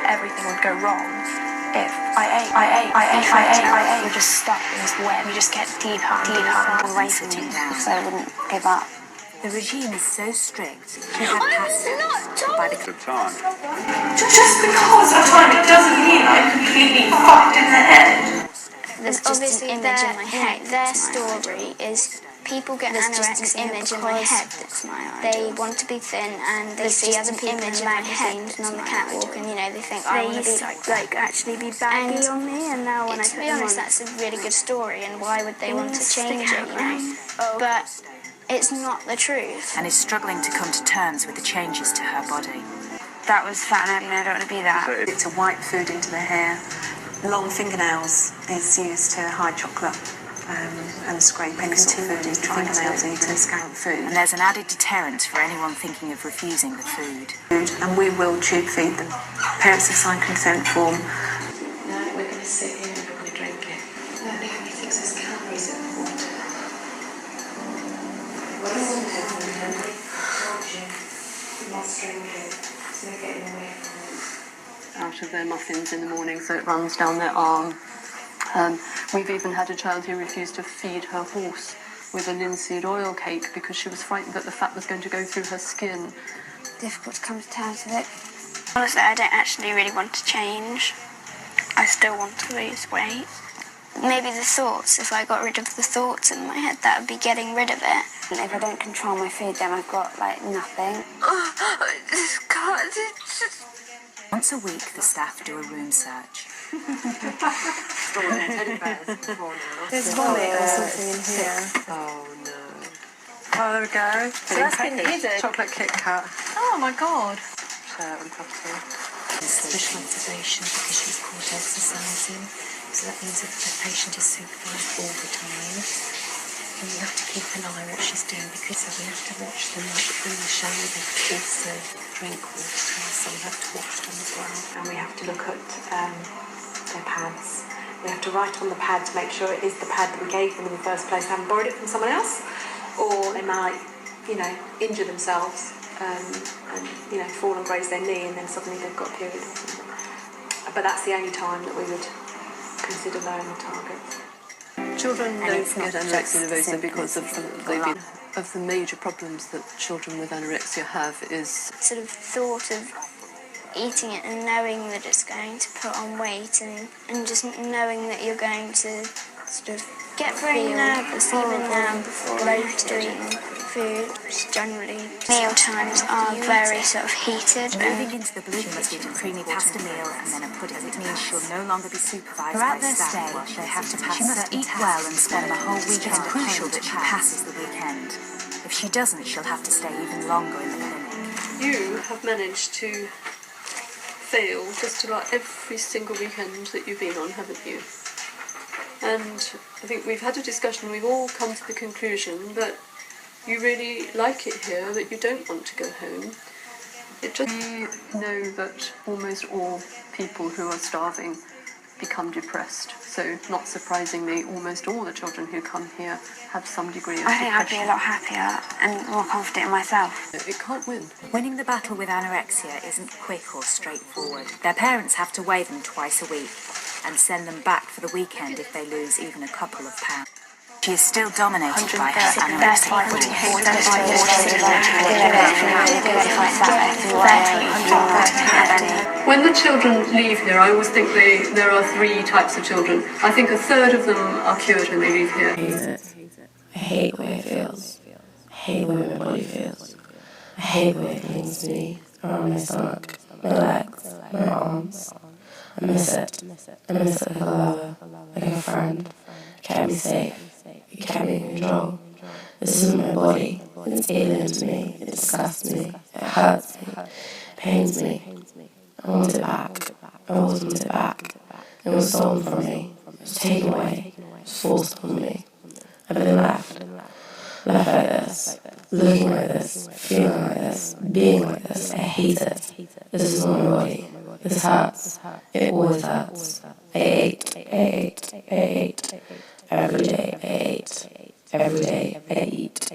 everything would go wrong if I ate. You're just stuck in this web. You just get deeper and deeper. Away from me, so I wouldn't give up. The regime is so strict, she had passed by the time. Just because of time, it doesn't mean I'm completely fucked in the head. There's just an image in my head. Their story is people get anorexia image in my head. They want to be thin and they see other people in magazines and on the catwalk and they think I want to be like actually be baggy on me, and now when to be honest that's a really good story, and why would they want to change it, But it's not the truth. and is struggling to come to terms with the changes to her body. That was fat and I don't want to be that. To wipe food into the hair. Long fingernails is used to hide chocolate and scrape any sort of food into fingernails into scant food. And there's an added deterrent for anyone thinking of refusing the food. And we will tube feed them. Parents have signed consent form. No, we're going to sit here and we're going to drink it. No, the only thing is calories in the water. Out of their muffins in the morning, so it runs down their arm. We've even had a child who refused to feed her horse with a linseed oil cake because she was frightened that the fat was going to go through her skin. Difficult to come to terms with it. Honestly, I don't actually really want to change. I still want to lose weight. Maybe the thoughts, if I got rid of the thoughts in my head, that would be getting rid of it. And if I don't control my food, then I've got, nothing. Once a week, the staff do a room search. There's vomit or something in here. Oh no. Oh, there we go. So that's been hidden. Chocolate Kit Kat. Oh my god. Share and property. Special observation because she's caught exercising, so that means that the patient is supervised all the time. And we have to keep an eye on what she's doing because we have to watch them in the shower. They also drink water, so we have to watch them as well. And we have to look at their pads. We have to write on the pad to make sure it is the pad that we gave them in the first place, haven't borrowed it from someone else, or they might, injure themselves and fall and graze their knee, and then suddenly they've got a period or something. But that's the only time that we would consider lowering the targets. Children don't get anorexia nervosa because of the major problems that children with anorexia have is Sort of thought of eating it and knowing that it's going to put on weight and just knowing that you're going to sort of get very nervous even now before eating food. Generally, meal times are very sort of heated. Moving into the blue, she must eat a creamy pasta meal and then a pudding. It means she'll no longer be supervised by staff. They have to pass. She must eat well and spend the whole weekend. It's crucial that she passes the weekend. If she doesn't, she'll have to stay even longer in the clinic. you have managed to fail just about every single weekend that you've been on, haven't you? And I think we've had a discussion, we've all come to the conclusion that you really like it here, that you don't want to go home. We know that almost all people who are starving become depressed. So, not surprisingly, almost all the children who come here have some degree of depression. I think I'd be a lot happier and more confident in myself. It can't win. Winning the battle with anorexia isn't quick or straightforward. Their parents have to weigh them twice a week and send them back for the weekend if they lose even a couple of pounds. She is still dominated by her anorexia. When the children leave here, I always think there are three types of children. I think a third of them are cured when they leave here. I hate it. I hate the way it feels. I hate the way my body feels. I hate the way it clings to me, around my stomach, my legs, my arms. I miss it. I miss it like a lover, like a friend. It kept me safe. It kept me in control. This isn't my body. It's alien to me. It disgusts me. It hurts me. It pains me. I want it back. I always want it back. It was stolen from me. It was taken away. It was forced on me. I've been left. Left like this. Looking like this. Feeling like this. Being like this. I hate it. This is not my body. This hurts. It always hurts. I ate. Every day I ate. Every day I eat.